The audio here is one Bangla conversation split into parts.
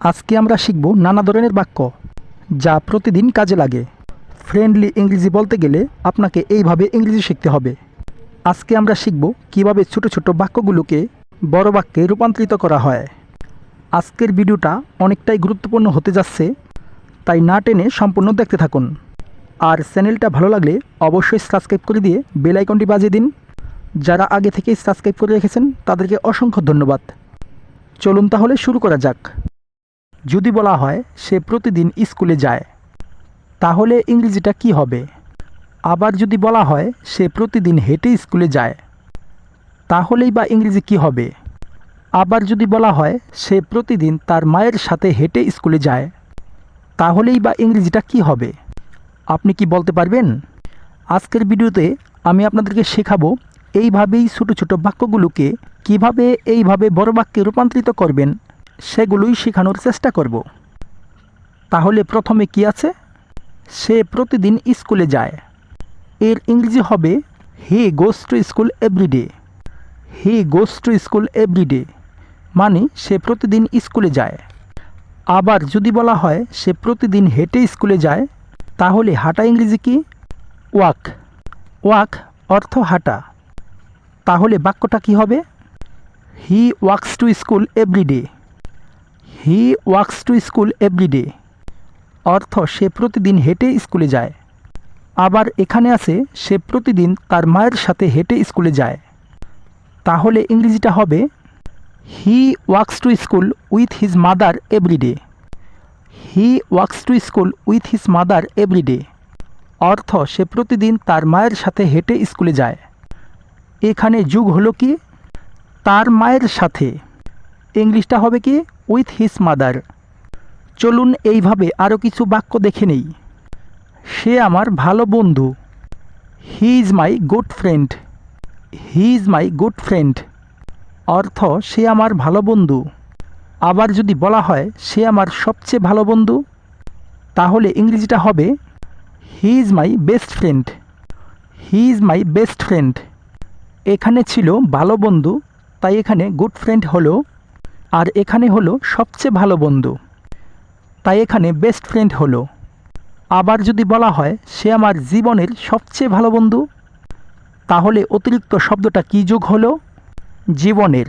আজকে আমরা শিখব নানা ধরনের বাক্য যা প্রতিদিন কাজে লাগে। ফ্রেন্ডলি ইংরেজি বলতে গেলে আপনাকে এইভাবে ইংরেজি শিখতে হবে। আজকে আমরা শিখব কিভাবে ছোট ছোট বাক্যগুলোকে বড় বাক্যে রূপান্তরিত করা হয়। আজকের ভিডিওটা অনেকটাই গুরুত্বপূর্ণ হতে যাচ্ছে, তাই না টেনে সম্পূর্ণ দেখতে থাকুন। আর চ্যানেলটা ভালো লাগলে অবশ্যই সাবস্ক্রাইব করে দিয়ে বেল আইকনটি বাজিয়ে দিন। যারা আগে থেকেই সাবস্ক্রাইব করে রেখেছেন তাদেরকে অসংখ্য ধন্যবাদ। চলুন তাহলে শুরু করা যাক। যদি বলা হয় সে প্রতিদিন স্কুলে যায়, তাহলে ইংরেজিটা কি হবে? আবার যদি বলা হয় সে প্রতিদিন হেঁটে স্কুলে যায়, তাহলেই বা ইংরেজি কি হবে? আবার যদি বলা হয় সে প্রতিদিন তার মায়ের সাথে হেঁটে স্কুলে যায়, তাহলেই বা ইংরেজিটা কি হবে? আপনি কি বলতে পারবেন? আজকের ভিডিওতে আমি আপনাদেরকে শেখাবো এইভাবেই ছোটো ছোটো বাক্যগুলোকে কিভাবে এইভাবে বড় বাক্যে রূপান্তরিত করবেন, সেগুলোই শেখানোর চেষ্টা করব। তাহলে প্রথমে কি আছে? সে প্রতিদিন স্কুলে যায়। এর ইংরেজি হবে he goes to school everyday. He goes to school everyday মানে সে প্রতিদিন স্কুলে যায়। আবার যদি বলা হয় সে প্রতিদিন হেঁটে স্কুলে যায়, তাহলে হাঁটা ইংরেজি কি? ওয়াক। ওয়াক অর্থ হাঁটা। তাহলে বাক্যটা কি হবে? He walks to school everyday. He walks to school everyday অর্থ সে প্রতিদিন হেঁটে স্কুলে যায়। আবার এখানে আছে সে প্রতিদিন তার মায়ের সাথে হেঁটে স্কুলে যায়, তাহলে ইংরেজিটা হবে he walks to school with his mother everyday. He walks to school with his mother everyday অর্থ সে প্রতিদিন তার মায়ের সাথে হেঁটে স্কুলে যায়। এখানে যুগ হলো কি? তার মায়ের সাথে। ইংলিশটা হবে কি? With his mother. চলুন এইভাবে আরও কিছু বাক্য দেখে নেই। সে আমার ভালো বন্ধু। He is my good friend. He is my good friend অর্থ সে আমার ভালো বন্ধু। আবার যদি বলা হয় সে আমার সবচেয়ে ভালো বন্ধু, তাহলে ইংরেজিটা হবে he is my best friend. He is my best friend. এখানে ছিল ভালো বন্ধু, তাই এখানে গুড ফ্রেন্ড হলো, আর এখানে হলো সবচেয়ে ভালো বন্ধু, তাই এখানে বেস্ট ফ্রেন্ড হলো। আবার যদি বলা হয় সে আমার জীবনের সবচেয়ে ভালো বন্ধু, তাহলে অতিরিক্ত শব্দটা কি যোগ হলো? জীবনের।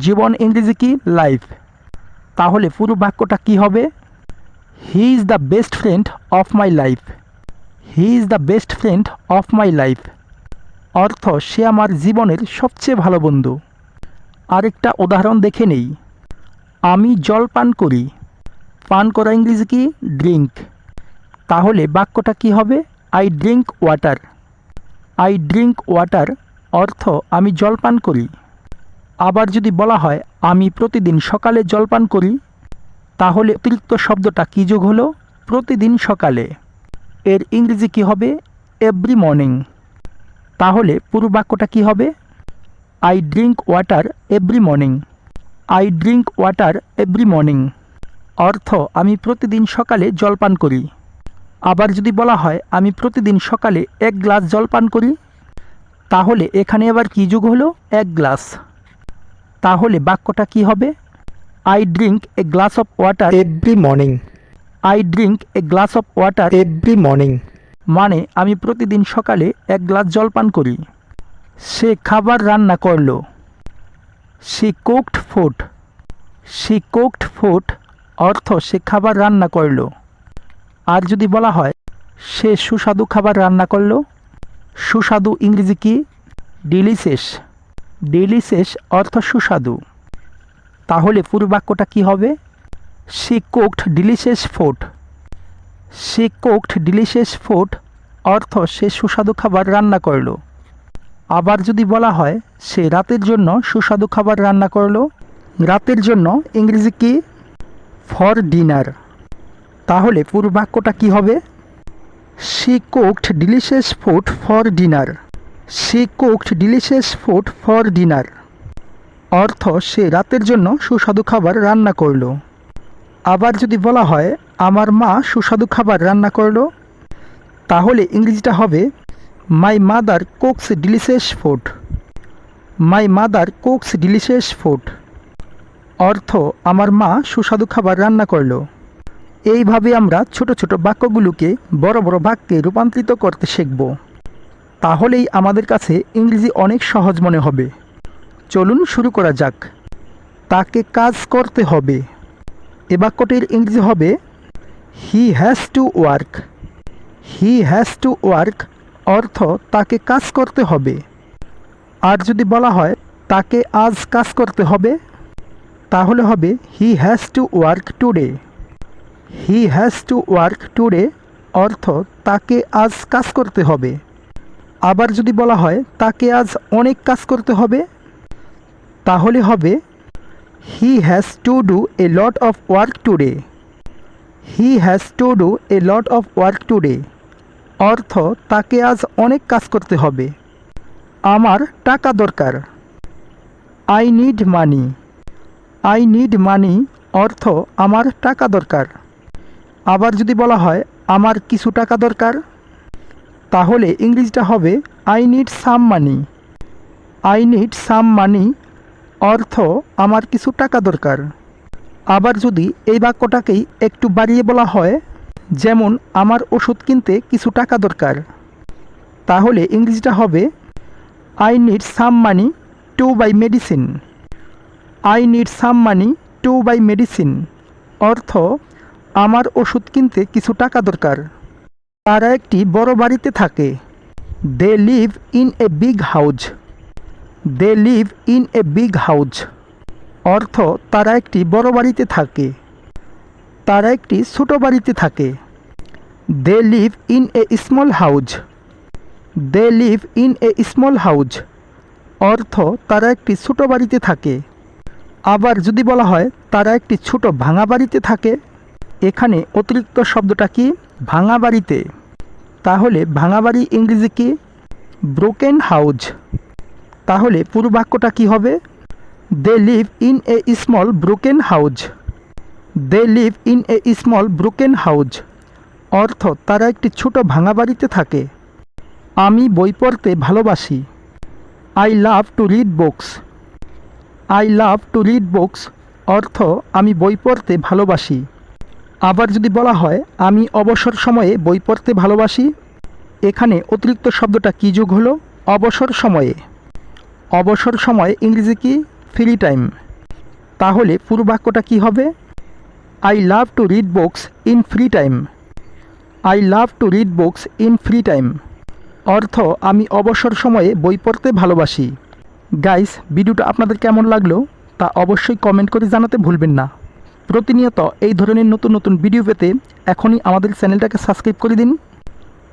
জীবন ইংরেজি কি? লাইফ। তাহলে পুরো বাক্যটা কি হবে? He is the best friend of my life. He is the best friend of my life অর্থ সে আমার জীবনের সবচেয়ে ভালো বন্ধু। আরেকটা উদাহরণ দেখে নেই। আমি জল পান করি। পান করা ইংরেজি কি? ড্রিঙ্ক। তাহলে বাক্যটা কি হবে? I drink water. I drink water অর্থ আমি জল পান করি। আবার যদি বলা হয় আমি প্রতিদিন সকালে জল পান করি, তাহলে অতিরিক্ত শব্দটা কী যোগ হলো? প্রতিদিন সকালে। এর ইংরেজি কি হবে? Every morning. তাহলে পুরো বাক্যটা কি হবে? I drink water every morning. I drink water every morning অর্থ আমি প্রতিদিন সকালে জল পান করি। আবার যদি বলা হয় আমি প্রতিদিন সকালে 1 গ্লাস জল পান করি, তাহলে এখানে আবার কী যোগ হলো? 1 গ্লাস। তাহলে বাক্যটা কি হবে? I drink a glass of water every morning. I drink a glass of water every morning মানে আমি প্রতিদিন সকালে 1 গ্লাস জল পান করি। সে খাবার রান্না করলো। She cooked food. She cooked food অর্থ সে খাবার রান্না করলো। আর যদি বলা হয় সে সুস্বাদু খাবার রান্না করলো, সুস্বাদু ইংরেজি কি? ডিলিশিয়াস। ডিলিশিয়াস অর্থ সুস্বাদু। তাহলে পুরো বাক্যটা কি হবে? She cooked delicious food. She cooked delicious food অর্থ সে সুস্বাদু খাবার রান্না করলো। আবার যদি বলা হয় সে রাতের জন্য সুস্বাদু খাবার রান্না করলো, রাতের জন্য ইংরেজি কি? For dinner. তাহলে পুরো বাক্যটা কি হবে? She cooked delicious food for dinner. She cooked delicious food for dinner অর্থ সে রাতের জন্য সুস্বাদু খাবার রান্না করলো। আবার যদি বলা হয় আমার মা সুস্বাদু খাবার রান্না করলো, তাহলে ইংরেজিটা হবে my mother cooks delicious food. My mother cooks delicious food অর্থ আমার মা সুস্বাদু খাবার রান্না করলো। এইভাবে আমরা ছোট ছোট বাক্যগুলোকে বড় বড় বাক্যে রূপান্তরিত করতে শিখব। তাহলেই আমাদের কাছে ইংরেজি অনেক সহজ মনে হবে। চলুন শুরু করা যাক। তাকে কাজ করতে হবে। এ বাক্যটির ইংরেজি হবে he has to work. He has to work অর্থ তাকে কাজ করতে হবে। আর যদি বলা হয় তাকে আজ কাজ করতে হবে, তাহলে হবে he has to work today. He has to work today অর্থ তাকে আজ কাজ করতে হবে। আবার যদি বলা হয় তাকে আজ অনেক কাজ করতে হবে, তাহলে হবে he has to do a lot of work today. He has to do a lot of work today অর্থ তাকে আজ অনেক কাজ করতে হবে। আমার টাকা দরকার। I need money. I need money অর্থ আমার টাকা দরকার। আবার যদি বলা হয় আমার কিছু টাকা দরকার, তাহলে ইংরেজিটা হবে I need some money. I need some money অর্থ আমার কিছু টাকা দরকার। আবার যদি এই বাক্যটাকেই একটু বাড়িয়ে বলা হয়, যেমন আমার ওষুধ কিনতে কিছু টাকা দরকার, তাহলে ইংরেজিটা হবে I need some money to by medicine. I need some money to by medicine অর্থ আমার ওষুধ কিনতে কিছু টাকা দরকার। তারা একটি বড় বাড়িতে থাকে। They live in a big house. They live in a big house অর্থ তারা একটি বড় বাড়িতে থাকে। তারা একটি ছোট বাড়িতে থাকে। They live in a small house. They live in a small house অর্থ তারা একটি ছোট বাড়িতে থাকে। আবার যদি বলা হয় তারা একটি ছোট ভাঙা বাড়িতে থাকে, এখানে অতিরিক্ত শব্দটা কি? ভাঙা বাড়িতে। তাহলে ভাঙা বাড়ি ইংরেজি কি? Broken house. তাহলে পুরো বাক্যটা কি হবে? They live in a small broken house. They live in a small broken house অর্থ তারা একটি ছোট ভাঙা বাড়িতে থাকে। আমি বই পড়তে ভালোবাসি। I love to read books. I love to read books অর্থ আমি বই পড়তে ভালোবাসি। আবার যদি বলা হয় আমি অবসর সময়ে বই পড়তে ভালোবাসি, এখানে অতিরিক্ত শব্দটা কী যোগ হলো? অবসর সময়ে। অবসর সময় ইংরেজি কি? Free time. তাহলে পুরো বাক্যটা কী হবে? I love to read books in free time. I love to read books in free time অর্থ আমি অবসর সময়ে বই পড়তে ভালোবাসি। গাইস, ভিডিওটা আপনাদের কেমন লাগলো তা অবশ্যই কমেন্ট করে জানাতে ভুলবেন না। প্রতিনিয়ত এই ধরনের নতুন নতুন ভিডিও পেতে এখনই আমাদের চ্যানেলটাকে সাবস্ক্রাইব করে দিন।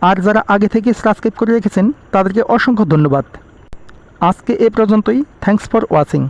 আর যারা আগে থেকে সাবস্ক্রাইব করে রেখেছেন তাদেরকে অসংখ্য ধন্যবাদ। আজকে এ পর্যন্তই। Thanks for watching.